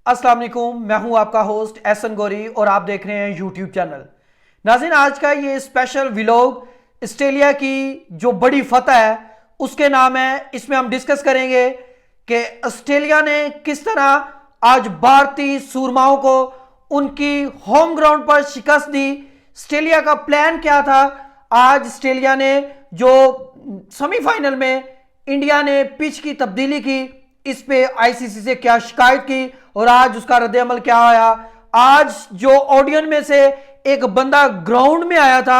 अस्सलाम वालेकुम, मैं हूं आपका होस्ट एहसन गौरी और आप देख रहे हैं यूट्यूब चैनल। नाज़रीन, आज का ये स्पेशल व्लॉग ऑस्ट्रेलिया की जो बड़ी फतह है उसके नाम है। इसमें हम डिस्कस करेंगे कि ऑस्ट्रेलिया ने किस तरह आज भारतीय सूरमाओं को उनकी होम ग्राउंड पर शिकस्त दी। ऑस्ट्रेलिया का प्लान क्या था। आज ऑस्ट्रेलिया ने जो सेमीफाइनल में इंडिया ने पिच की तब्दीली की, इस पे आईसीसी से क्या शिकायत की और आज उसका रद्द-ए-अमल क्या आया। आज जो ऑडियंस में से एक बंदा ग्राउंड में आया था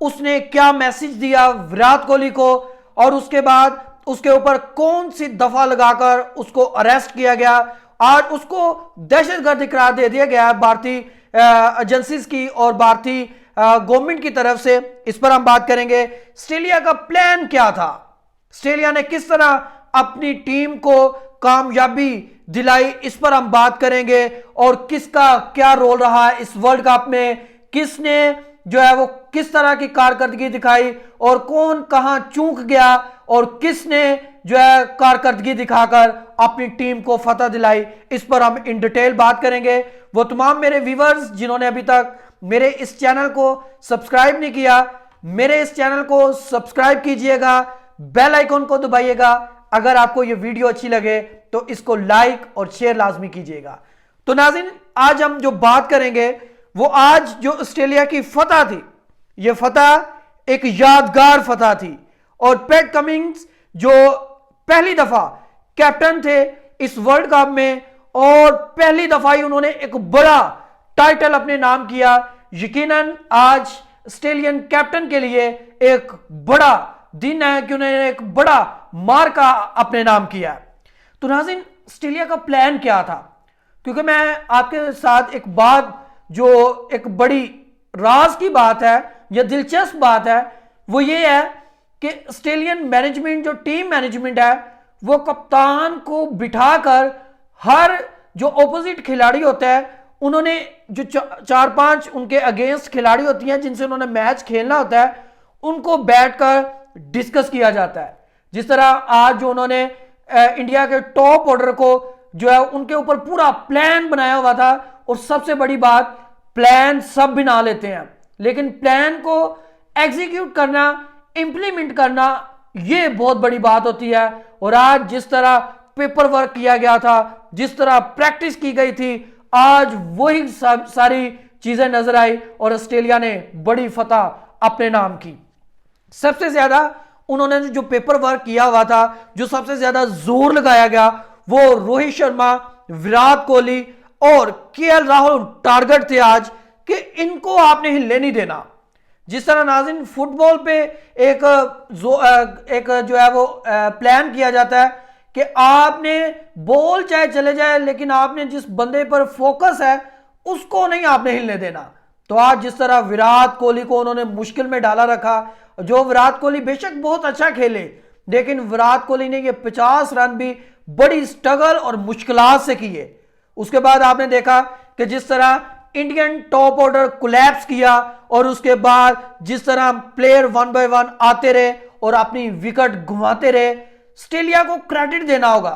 उसने क्या मैसेज दिया विराट कोहली को, और उसके बाद उसके ऊपर कौन सी दफा लगाकर उसको अरेस्ट किया गया। आज उसको दहशतगर्द करार दे दिया गया भारतीय एजेंसीज की और भारतीय गवर्नमेंट की तरफ से। इस पर हम बात करेंगे। ऑस्ट्रेलिया का प्लान क्या था, ऑस्ट्रेलिया ने किस तरह अपनी टीम को कामयाबी दिलाई, इस पर हम बात करेंगे। और किसका क्या रोल रहा इस वर्ल्ड कप में, किसने जो है वो किस तरह की कारकर्दगी दिखाई और कौन कहां चूक गया और किसने जो है कारकर्दगी दिखाकर अपनी टीम को फतह दिलाई, इस पर हम इन डिटेल बात करेंगे। वो तमाम मेरे व्यूअर्स जिन्होंने अभी तक मेरे इस चैनल को सब्सक्राइब नहीं किया, मेरे इस चैनल को सब्सक्राइब कीजिएगा, बेल आइकॉन को दबाइएगा। अगर आपको ये वीडियो अच्छी लगे तो इसको लाइक और शेयर लाजमी कीजिएगा। तो नाज़रीन, आज हम जो बात करेंगे वो आज जो ऑस्ट्रेलिया की फतह थी, ये फतह एक यादगार फतह थी। और पैट कमिंस जो पहली दफा कैप्टन थे इस वर्ल्ड कप में और पहली दफा ही उन्होंने एक बड़ा टाइटल अपने नाम किया। यकीनन आज ऑस्ट्रेलियन कैप्टन के लिए एक बड़ा दिन है कि उन्होंने एक बड़ा मार्का अपने नाम किया। तो नाज़रीन, ऑस्ट्रेलिया का प्लान क्या था, क्योंकि मैं आपके साथ एक बात जो एक बड़ी राज की बात है या दिलचस्प बात है वो ये है कि ऑस्ट्रेलियन मैनेजमेंट जो टीम मैनेजमेंट है वो कप्तान को बिठाकर हर जो ऑपोजिट खिलाड़ी होता है उन्होंने जो चार पांच उनके अगेंस्ट खिलाड़ी होती हैं जिनसे उन्होंने मैच खेलना होता है उनको बैठकर डिस्कस किया जाता है। जिस तरह आज जो उन्होंने इंडिया के टॉप ऑर्डर को जो है उनके ऊपर पूरा प्लान बनाया हुआ था। और सबसे बड़ी बात, प्लान सब बना लेते हैं लेकिन प्लान को एग्जीक्यूट करना, इंप्लीमेंट करना, यह बहुत बड़ी बात होती है। और आज जिस तरह पेपर वर्क किया गया था, जिस तरह प्रैक्टिस की गई थी, आज वही सारी चीजें नजर आई और ऑस्ट्रेलिया ने बड़ी फतह अपने नाम की। सबसे ज्यादा उन्होंने जो पेपर वर्क किया हुआ था, जो सबसे ज्यादा जोर लगाया गया, वो रोहित शर्मा, विराट कोहली और केएल राहुल टारगेट थे आज कि इनको आपने हिलने नहीं देना। जिस तरह नाज़रीन फुटबॉल पे एक जो है वो प्लान किया जाता है कि आपने बॉल चाहे चले जाए लेकिन आपने जिस बंदे पर फोकस है उसको नहीं आपने हिलने देना। तो आज जिस तरह विराट कोहली को उन्होंने मुश्किल में डाला रखा, जो विराट कोहली बेशक बहुत अच्छा खेले लेकिन विराट कोहली ने ये 50 रन भी बड़ी स्ट्रगल और मुश्किलात से किए। उसके बाद आपने देखा कि जिस तरह इंडियन टॉप ऑर्डर कोलैप्स किया और उसके बाद जिस तरह प्लेयर वन बाय वन आते रहे और अपनी विकेट घुमाते रहे। ऑस्ट्रेलिया को क्रेडिट देना होगा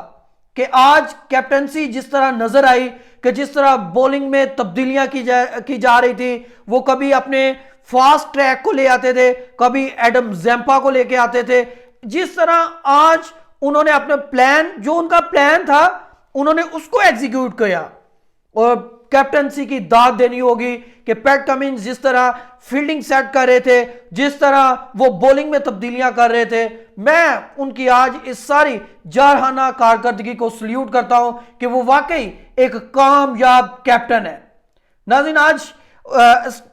कि आज कैप्टनसी जिस तरह नजर आई कि जिस तरह बॉलिंग में तब्दीलियां की जा रही थी, वो कभी अपने फास्ट ट्रैक को ले आते थे, कभी एडम जैम्पा को लेके आते थे। जिस तरह आज उन्होंने अपना प्लान, जो उनका प्लान था, उन्होंने उसको एग्जीक्यूट किया। और कैप्टनसी की दाद देनी होगी कि पैट कमिंस जिस तरह फील्डिंग सेट कर रहे थे, जिस तरह वो बॉलिंग में तब्दीलियां कर रहे थे, मैं उनकी आज इस सारी जारहाना कारकर्दगी को सल्यूट करता हूं कि वो वाकई एक कामयाब कैप्टन है। नाज़रीन, आज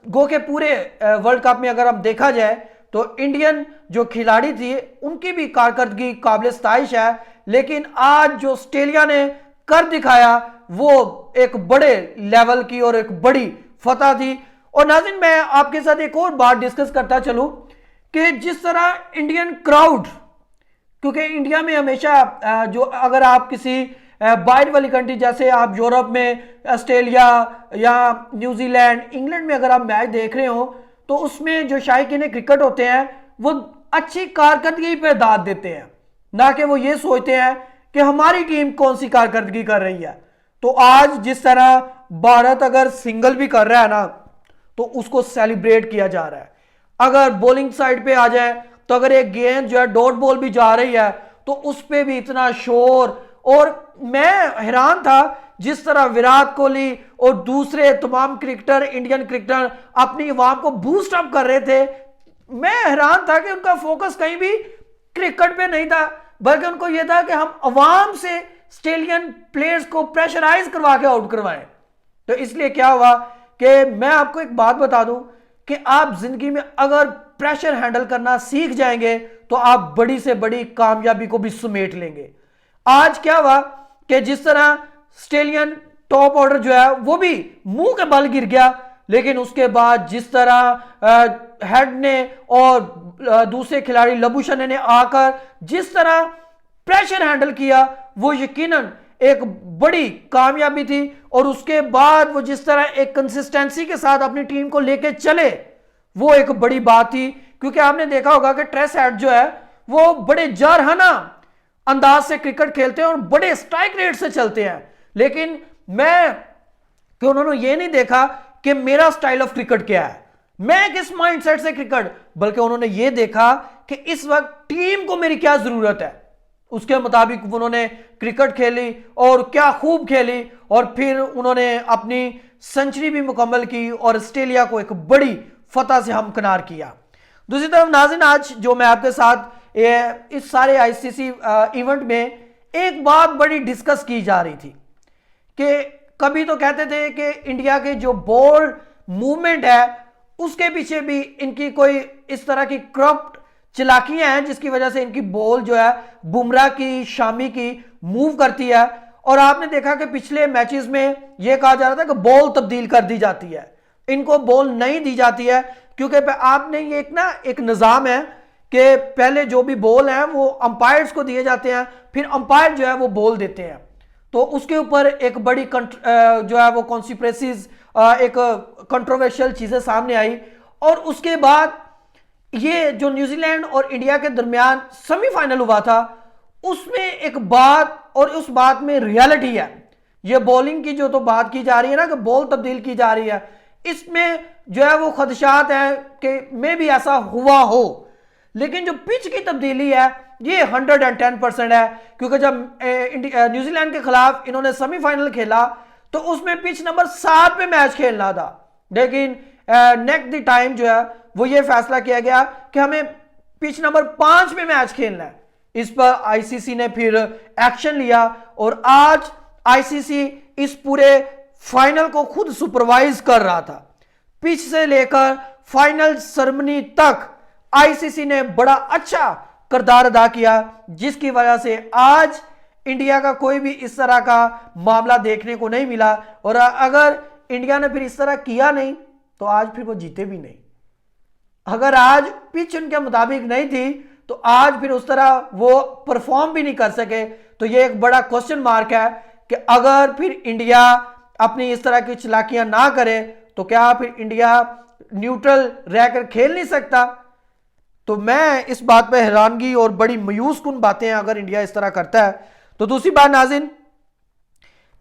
गो के पूरे वर्ल्ड कप में अगर हम देखा जाए तो इंडियन जो खिलाड़ी थी उनकी भी कारकर्दगी काबिल सताइश है, लेकिन आज जो ऑस्ट्रेलिया ने कर दिखाया वो एक बड़े लेवल की और एक बड़ी फतह थी। और नाज़रीन, मैं आपके साथ एक और बात डिस्कस करता चलूं कि जिस तरह इंडियन क्राउड, क्योंकि इंडिया में हमेशा जो अगर आप किसी बाहर वाली कंट्री जैसे आप यूरोप में, ऑस्ट्रेलिया या न्यूजीलैंड, इंग्लैंड में अगर आप मैच देख रहे हो तो उसमें जो शायकीन क्रिकेट होते हैं वो अच्छी कारकर्दगी पे दाद देते हैं, ना कि वो ये सोचते हैं कि हमारी टीम कौन सी कारकर्दगी कर रही है। तो आज जिस तरह भारत अगर सिंगल भी कर रहा है ना, तो उसको सेलिब्रेट किया जा रहा है। अगर बॉलिंग साइड पे आ जाए तो अगर एक गेंद जो है डॉट बॉल भी जा रही है तो उस पे भी इतना शोर। और मैं हैरान था जिस तरह विराट कोहली और दूसरे तमाम क्रिकेटर, इंडियन क्रिकेटर अपनी आवाम को बूस्ट अप कर रहे थे। मैं हैरान था कि उनका फोकस कहीं भी क्रिकेट पे नहीं था, बल्कि उनको यह था कि हम अवाम से ऑस्ट्रेलियन प्लेयर्स को प्रेशराइज करवा के आउट करवाएं। तो इसलिए क्या हुआ कि मैं आपको एक बात बता दूं कि आप जिंदगी में अगर प्रेशर हैंडल करना सीख जाएंगे तो आप बड़ी से बड़ी कामयाबी को भी समेट लेंगे। आज क्या हुआ कि जिस तरह ऑस्ट्रेलियन टॉप ऑर्डर जो है वो भी मुंह के बल गिर गया, लेकिन उसके बाद जिस तरह हेड ने और दूसरे खिलाड़ी लबूशने ने आकर जिस तरह प्रेशर हैंडल किया, वो यकीनन एक बड़ी कामयाबी थी। और उसके बाद वो जिस तरह एक कंसिस्टेंसी के साथ अपनी टीम को लेके चले, वो एक बड़ी बात थी। क्योंकि आपने देखा होगा कि ट्रेस हेड जो है वो बड़े जारहाना अंदाज से क्रिकेट खेलते हैं और बड़े स्ट्राइक रेट से चलते हैं, लेकिन उन्होंने ये नहीं देखा कि मेरा स्टाइल ऑफ क्रिकेट क्या है, मैं किस माइंडसेट से क्रिकेट, बल्कि उन्होंने ये देखा कि इस वक्त टीम को मेरी क्या जरूरत है, उसके मुताबिक उन्होंने क्रिकेट खेली और क्या खूब खेली। और फिर उन्होंने अपनी सेंचुरी भी मुकम्मल की और ऑस्ट्रेलिया को एक बड़ी फतह से हमकिनार किया। दूसरी तरफ नाज़रीन, आज जो मैं आपके साथ इस सारे आईसीसी इवेंट में एक बात बड़ी डिस्कस की जा रही थी कि कभी तो कहते थे कि इंडिया के जो बॉल मूवमेंट है उसके पीछे भी इनकी कोई इस तरह की करप्ट चालाकियां हैं जिसकी वजह से इनकी बॉल जो है बुमराह की, शामी की मूव करती है। और आपने देखा कि पिछले मैचेस में यह कहा जा रहा था कि बॉल तब्दील कर दी जाती है, इनको बॉल नहीं दी जाती है, क्योंकि आपने ये एक निज़ाम है कि पहले जो भी बॉल है वो अंपायर्स को दिए जाते हैं, फिर अंपायर जो है वो बॉल देते हैं। तो उसके ऊपर एक बड़ी जो है वो कॉन्सिक्वेंसेस, एक कंट्रोवर्शियल चीजें सामने आई। और उसके बाद ये जो न्यूजीलैंड और इंडिया के दरमियान सेमीफाइनल हुआ था, उसमें एक बात, और उस बात में रियलिटी है। ये बॉलिंग की जो तो बात की जा रही है ना कि बॉल तब्दील की जा रही है, इसमें जो है वो खदशात हैं कि मे भी ऐसा हुआ हो, लेकिन जो पिच की तब्दीली है ये 110% है। क्योंकि जब न्यूजीलैंड के खिलाफ इन्होंने सेमीफाइनल खेला तो उसमें पिच नंबर 7 पे मैच खेलना था, लेकिन नेक्स्ट द टाइम जो है वो ये फैसला किया गया कि हमें पिच नंबर 5 पे मैच खेलना है। इस पर आईसीसी ने फिर एक्शन लिया और आज आईसीसी इस पूरे फाइनल को खुद सुपरवाइज कर रहा था। पिच से लेकर फाइनल सेरेमनी तक आईसीसी ने बड़ा अच्छा किरदार अदा किया, जिसकी वजह से आज इंडिया का कोई भी इस तरह का मामला देखने को नहीं मिला। और अगर इंडिया ने फिर इस तरह किया नहीं तो आज फिर वो जीते भी नहीं। अगर आज पिच उनके मुताबिक नहीं थी तो आज फिर उस तरह वो परफॉर्म भी नहीं कर सके। तो ये एक बड़ा क्वेश्चन मार्क है कि अगर फिर इंडिया अपनी इस तरह की चालाकियां ना करे तो क्या फिर इंडिया न्यूट्रल रहकर खेल नहीं सकता। तो मैं इस बात पे हैरानगी और बड़ी मायूस कुन बातें हैं अगर इंडिया इस तरह करता है। तो दूसरी बात नाज़रीन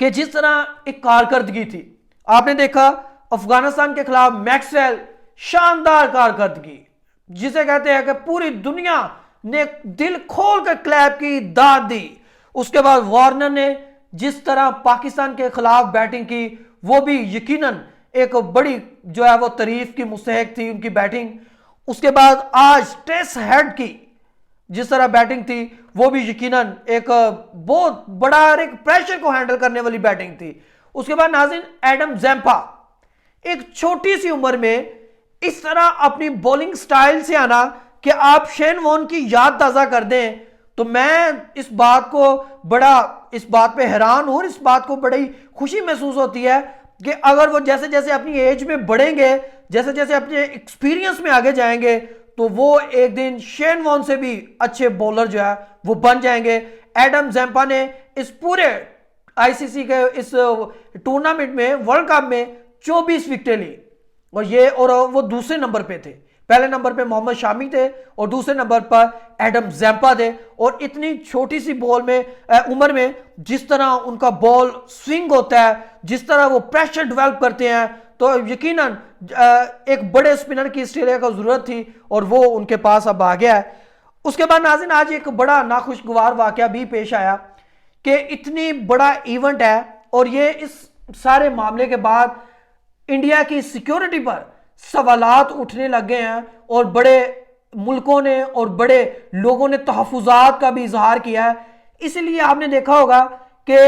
कि जिस तरह एक कारकर्दगी थी, आपने देखा अफगानिस्तान के खिलाफ मैक्सवेल, शानदार कारकर्दगी जिसे कहते हैं कि पूरी दुनिया ने दिल खोल कर क्लैप की, दाद दी। उसके बाद वार्नर ने जिस तरह पाकिस्तान के खिलाफ बैटिंग की वो भी यकीनन एक बड़ी जो है वो तारीफ की मुस्तहक थी उनकी बैटिंग। उसके बाद आज ट्रेस हेड की जिस तरह बैटिंग थी वो भी यकीनन एक बहुत बड़ा एक प्रेशर को हैंडल करने वाली बैटिंग थी। उसके बाद नाज़रीन एडम ज़ैम्पा, एक छोटी सी उम्र में इस तरह अपनी बॉलिंग स्टाइल से आना कि आप शेन वॉर्न की याद ताज़ा कर दें, तो मैं इस बात पे हैरान हूं। इस बात को बड़ी खुशी महसूस होती है कि अगर वो जैसे जैसे अपनी एज में बढ़ेंगे, जैसे जैसे अपने एक्सपीरियंस में आगे जाएंगे, तो वो एक दिन शेन वॉर्न से भी अच्छे बॉलर जो है वो बन जाएंगे। एडम ज़ैम्पा ने इस पूरे आईसीसी के इस टूर्नामेंट में, वर्ल्ड कप में 24 विकेटें ली और वो दूसरे नंबर पे थे। पहले नंबर पे मोहम्मद शामी थे और दूसरे नंबर पर एडम जैम्पा थे। और इतनी छोटी सी बॉल में उम्र में जिस तरह उनका बॉल स्विंग होता है, जिस तरह वो प्रेशर डेवलप करते हैं, तो यकीनन एक बड़े स्पिनर की ऑस्ट्रेलिया को जरूरत थी और वो उनके पास अब आ गया है। उसके बाद नाज़रीन आज एक बड़ा नाखुशगवार वाकया भी पेश आया कि इतनी बड़ा इवेंट है और ये इस सारे मामले के बाद इंडिया की सिक्योरिटी पर सवालात उठने लग गए हैं और बड़े मुल्कों ने और बड़े लोगों ने तहफुजात का भी इजहार किया है। इसलिए आपने देखा होगा कि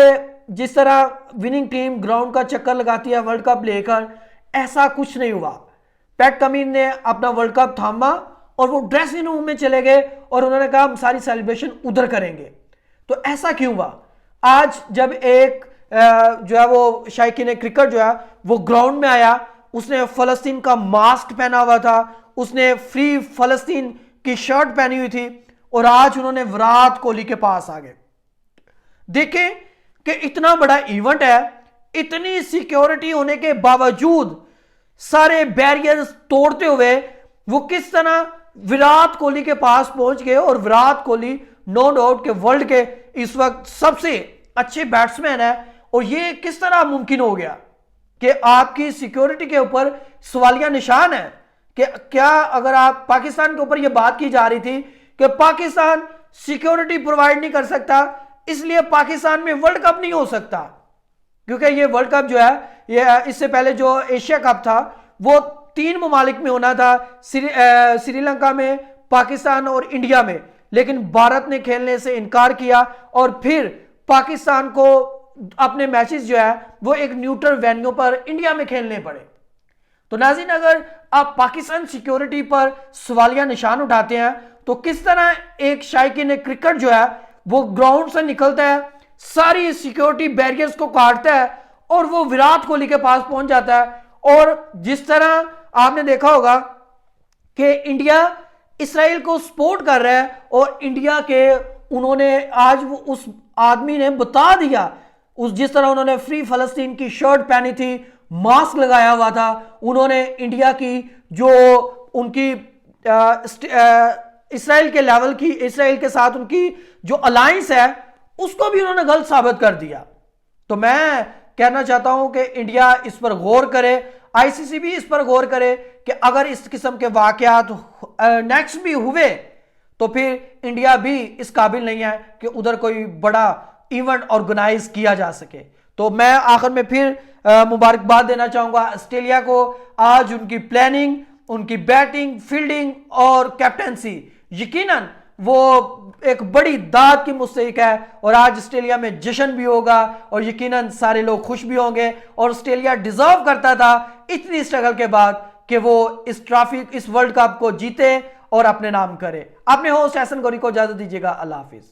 जिस तरह विनिंग टीम ग्राउंड का चक्कर लगाती है वर्ल्ड कप लेकर, ऐसा कुछ नहीं हुआ। पैट कमिंस ने अपना वर्ल्ड कप थामा और वो ड्रेसिंग रूम में चले गए और उन्होंने कहा हम सारी सेलिब्रेशन उधर करेंगे। तो ऐसा क्यों हुआ? आज जब एक जो है वो शायकीन क्रिकेट जो है वो ग्राउंड में आया, उसने फलस्तीन का मास्क पहना हुआ था, उसने फ्री फलस्तीन की शर्ट पहनी हुई थी और आज उन्होंने विराट कोहली के पास आ गए। देखें कि इतना बड़ा इवेंट है, इतनी सिक्योरिटी होने के बावजूद सारे बैरियर्स तोड़ते हुए वो किस तरह विराट कोहली के पास पहुंच गए। और विराट कोहली नो डाउट के वर्ल्ड के इस वक्त सबसे अच्छे बैट्समैन है और ये किस तरह मुमकिन हो गया कि आपकी सिक्योरिटी के ऊपर सवालिया निशान है कि क्या अगर आप पाकिस्तान के ऊपर यह बात की जा रही थी कि पाकिस्तान सिक्योरिटी प्रोवाइड नहीं कर सकता इसलिए पाकिस्तान में वर्ल्ड कप नहीं हो सकता, क्योंकि ये वर्ल्ड कप जो है ये इससे पहले जो एशिया कप था वो 3 ममालिक में होना था, श्रीलंका में, पाकिस्तान और इंडिया में, लेकिन भारत ने खेलने से इनकार किया और फिर पाकिस्तान को अपने मैचेस जो है वो एक न्यूट्रल वेन्यू पर इंडिया में खेलने पड़े। तो नाज़रीन अगर आप पाकिस्तान सिक्योरिटी पर सवालिया निशान उठाते हैं तो किस तरह एक शायकीन क्रिकेट जो है वो ग्राउंड से निकलता है, सारी सिक्योरिटी बैरियर्स को काटता है और वो विराट कोहली के पास पहुंच जाता है। और जिस तरह आपने देखा होगा कि इंडिया इसराइल को सपोर्ट कर रहा है और इंडिया के उन्होंने आज वो उस आदमी ने बता दिया, उस जिस तरह उन्होंने फ्री फलस्तीन की शर्ट पहनी थी, मास्क लगाया हुआ था, उन्होंने इंडिया की जो उनकी इसराइल के लेवल की, इसराइल के साथ उनकी जो अलायंस है उसको भी उन्होंने गलत साबित कर दिया। तो मैं कहना चाहता हूं कि इंडिया इस पर गौर करे, आईसीसी भी इस पर गौर करे कि अगर इस किस्म के वाकयात नेक्स्ट भी हुए तो फिर इंडिया भी इस काबिल नहीं है कि उधर कोई बड़ा इवेंट ऑर्गेनाइज किया जा सके। तो मैं आखिर में फिर मुबारकबाद देना चाहूंगा ऑस्ट्रेलिया को। आज उनकी प्लानिंग, उनकी बैटिंग, फील्डिंग और कैप्टेंसी यकीनन वो एक बड़ी दाद की मुस्तहिक है और आज ऑस्ट्रेलिया में जश्न भी होगा और यकीनन सारे लोग खुश भी होंगे। और ऑस्ट्रेलिया डिजर्व करता था इतनी स्ट्रगल के बाद कि वो इस ट्रॉफी, इस वर्ल्ड कप को जीते और अपने नाम करे। अपने होस्ट एहसन गौरी को इजाजत दीजिएगा। अल्लाह हाफिज।